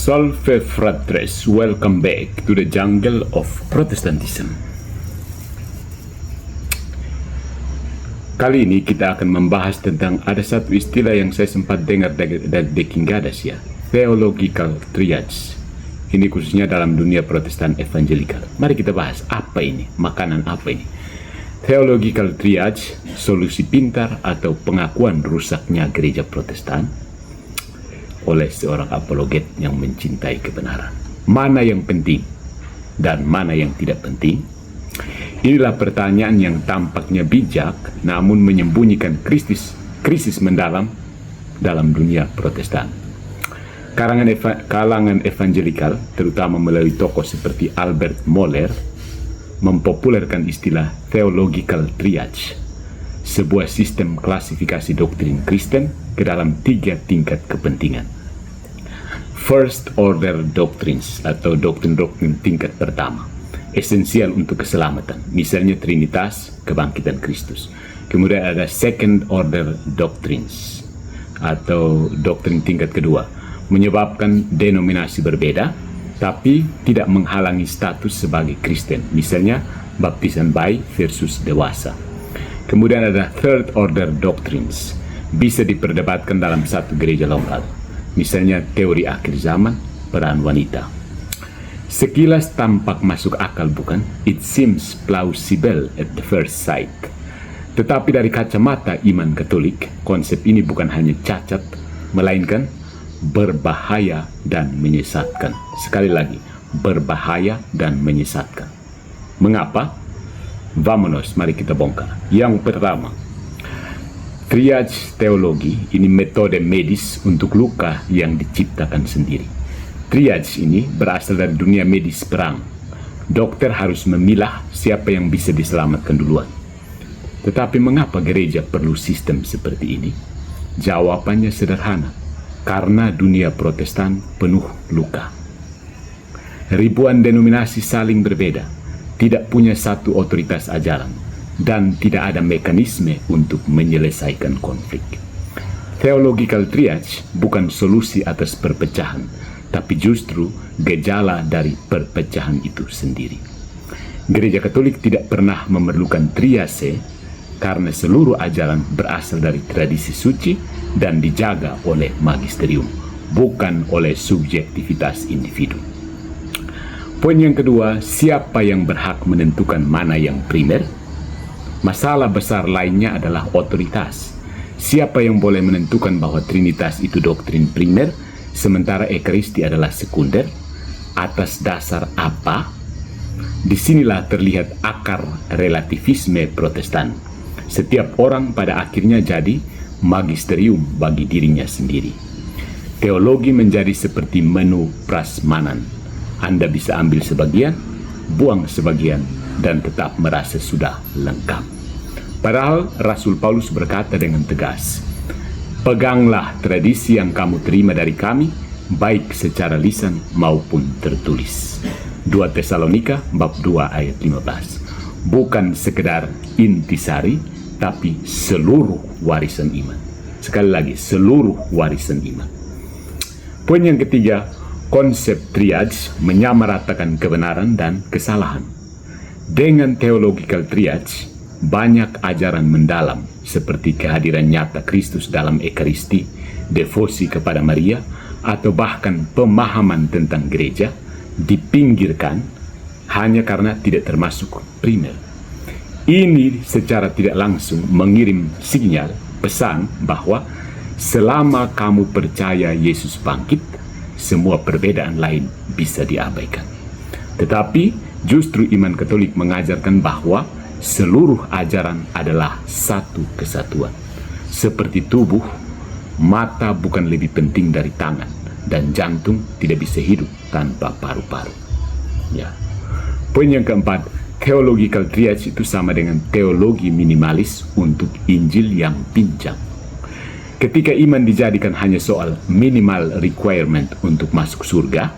Salve fratres, welcome back to the jungle of Protestantism. Kali ini kita akan membahas tentang ada satu istilah yang saya sempat dengar dari The King Gadas ya, theological triage. Ini khususnya dalam dunia Protestan evangelikal. Mari kita bahas apa ini, makanan apa ini. Theological triage, solusi pintar atau pengakuan rusaknya gereja Protestan oleh seorang apologet yang mencintai kebenaran. Mana yang penting dan mana yang tidak penting? Inilah pertanyaan yang tampaknya bijak namun menyembunyikan krisis mendalam dalam dunia Protestan. Kalangan evangelikal, terutama melalui tokoh seperti Albert Mohler, mempopulerkan istilah theological triage, sebuah sistem klasifikasi doktrin Kristen ke dalam 3 tingkat kepentingan. First order doctrines atau doktrin-doktrin tingkat pertama, esensial untuk keselamatan, misalnya Trinitas, kebangkitan Kristus. Kemudian ada second order doctrines atau doktrin tingkat kedua, menyebabkan denominasi berbeda tapi tidak menghalangi status sebagai Kristen, misalnya baptisan bayi versus dewasa. Kemudian ada third order doctrines, bisa diperdebatkan dalam satu gereja lokal, misalnya teori akhir zaman, peran wanita. Sekilas tampak masuk akal bukan? It seems plausible at the first sight. Tetapi dari kacamata iman Katolik, konsep ini bukan hanya cacat, melainkan berbahaya dan menyesatkan. Sekali lagi, berbahaya dan menyesatkan. Mengapa? Vamonos, mari kita bongkar. Yang pertama, triage teologi ini metode medis untuk luka yang diciptakan sendiri. Triage ini berasal dari dunia medis perang. Dokter harus memilah siapa yang bisa diselamatkan duluan. Tetapi mengapa gereja perlu sistem seperti ini? Jawabannya sederhana, karena dunia Protestan penuh luka. Ribuan denominasi saling berbeda, tidak punya satu otoritas ajaran, dan tidak ada mekanisme untuk menyelesaikan konflik. Theological triage bukan solusi atas perpecahan, tapi justru gejala dari perpecahan itu sendiri. Gereja Katolik tidak pernah memerlukan triase karena seluruh ajaran berasal dari tradisi suci dan dijaga oleh magisterium, bukan oleh subjektivitas individu. Poin yang kedua, siapa yang berhak menentukan mana yang primer? Masalah besar lainnya adalah otoritas. Siapa yang boleh menentukan bahwa Trinitas itu doktrin primer, sementara Ekaristi adalah sekunder? Atas dasar apa? Disinilah terlihat akar relativisme Protestan. Setiap orang pada akhirnya jadi magisterium bagi dirinya sendiri. Teologi menjadi seperti menu prasmanan. Anda bisa ambil sebagian, buang sebagian, dan tetap merasa sudah lengkap. Padahal Rasul Paulus berkata dengan tegas, peganglah tradisi yang kamu terima dari kami, baik secara lisan maupun tertulis. 2 Tesalonika bab 2 ayat 15. Bukan sekedar intisari, tapi seluruh warisan iman. Sekali lagi, seluruh warisan iman. Poin yang ketiga, konsep triage menyamaratakan kebenaran dan kesalahan. Dengan theological triage, banyak ajaran mendalam seperti kehadiran nyata Kristus dalam Ekaristi, devosi kepada Maria, atau bahkan pemahaman tentang gereja dipinggirkan hanya karena tidak termasuk primer. Ini secara tidak langsung mengirim sinyal pesan bahwa selama kamu percaya Yesus bangkit, semua perbedaan lain bisa diabaikan. Tetapi justru iman Katolik mengajarkan bahwa seluruh ajaran adalah satu kesatuan. Seperti tubuh, mata bukan lebih penting dari tangan, dan jantung tidak bisa hidup tanpa paru-paru. Ya. Poin yang keempat, theological triage itu sama dengan teologi minimalis untuk Injil yang pincang. Ketika iman dijadikan hanya soal minimal requirement untuk masuk surga,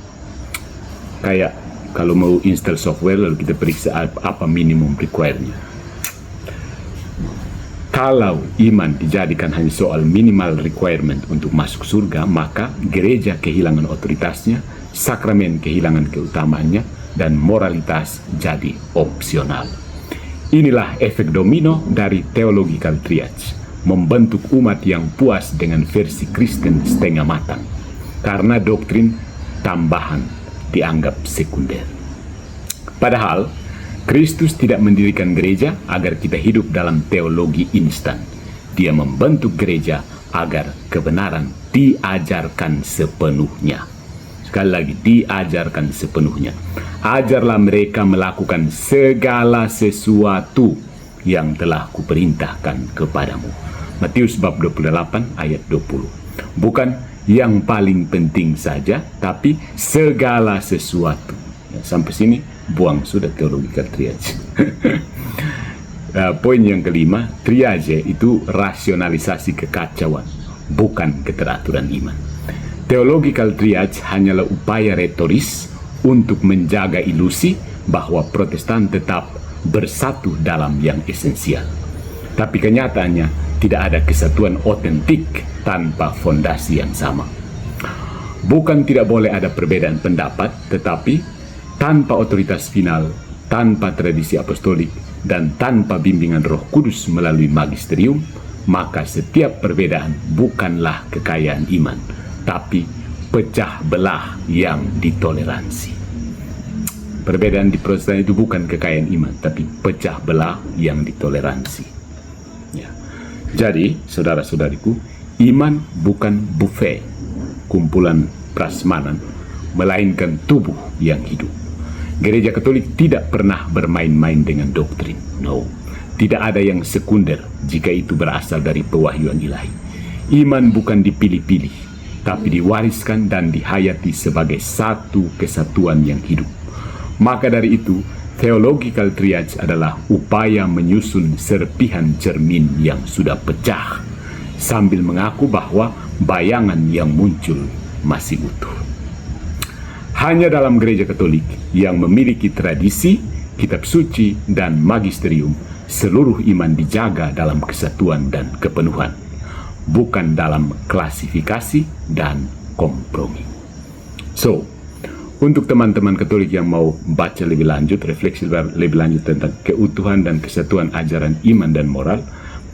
kayak kalau mau install software lalu kita periksa apa minimum requirement. Kalau iman dijadikan hanya soal minimal requirement untuk masuk surga, maka gereja kehilangan otoritasnya sakramen kehilangan keutamaannya, dan moralitas jadi opsional. Inilah efek domino dari theological triage, membentuk umat yang puas dengan versi Kristen setengah matang, karena doktrin tambahan dianggap sekunder. Padahal, Kristus tidak mendirikan gereja agar kita hidup dalam teologi instan. Dia membentuk gereja agar kebenaran diajarkan sepenuhnya. Sekali lagi, diajarkan sepenuhnya. Ajarlah mereka melakukan segala sesuatu yang telah kuperintahkan kepadamu. Matius bab 28 ayat 20. Bukan yang paling penting saja, tapi segala sesuatu. Ya, sampai sini buang sudah theological triage. Poin yang kelima, triage itu rasionalisasi kekacauan, bukan keteraturan iman. Theological triage hanyalah upaya retoris untuk menjaga ilusi bahwa Protestan tetap bersatu dalam yang esensial. Tapi kenyataannya tidak ada kesatuan otentik tanpa fondasi yang sama. Bukan tidak boleh ada perbedaan pendapat, tetapi tanpa otoritas final, tanpa tradisi apostolik, dan tanpa bimbingan Roh Kudus melalui magisterium, maka setiap perbedaan bukanlah kekayaan iman, tapi pecah belah yang ditoleransi. Perbedaan di Protestan itu bukan kekayaan iman, tapi pecah belah yang ditoleransi. Ya. Jadi, saudara-saudariku, iman bukan buffet, kumpulan prasmanan, melainkan tubuh yang hidup. Gereja Katolik tidak pernah bermain-main dengan doktrin. No, tidak ada yang sekunder jika itu berasal dari pewahyuan ilahi. Iman bukan dipilih-pilih, tapi diwariskan dan dihayati sebagai satu kesatuan yang hidup. Maka dari itu, theological triage adalah upaya menyusun serpihan cermin yang sudah pecah, sambil mengaku bahwa bayangan yang muncul masih utuh. Hanya dalam gereja Katolik yang memiliki tradisi, kitab suci, dan magisterium, seluruh iman dijaga dalam kesatuan dan kepenuhan, bukan dalam klasifikasi dan kompromi. So, untuk teman-teman Katolik yang mau baca lebih lanjut, refleksi lebih lanjut tentang keutuhan dan kesatuan ajaran iman dan moral,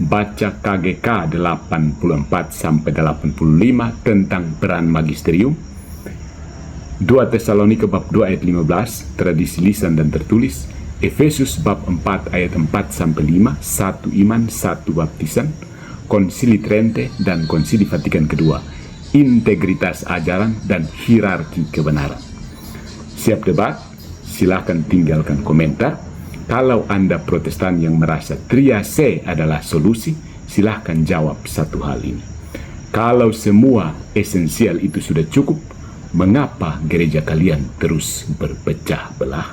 baca KGK 84-85 tentang peran magisterium, 2 Tesalonika bab 2 ayat 15, tradisi lisan dan tertulis, Efesus bab 4 ayat 4-5, satu iman, satu baptisan, Konsili Trente dan Konsili Vatikan kedua, integritas ajaran dan hierarki kebenaran. Siap debat? Silahkan tinggalkan komentar. Kalau Anda Protestan yang merasa triase adalah solusi, silahkan jawab satu hal ini. Kalau semua esensial itu sudah cukup, mengapa gereja kalian terus berpecah belah?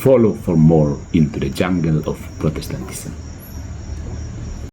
Follow for more into the jungle of Protestantism.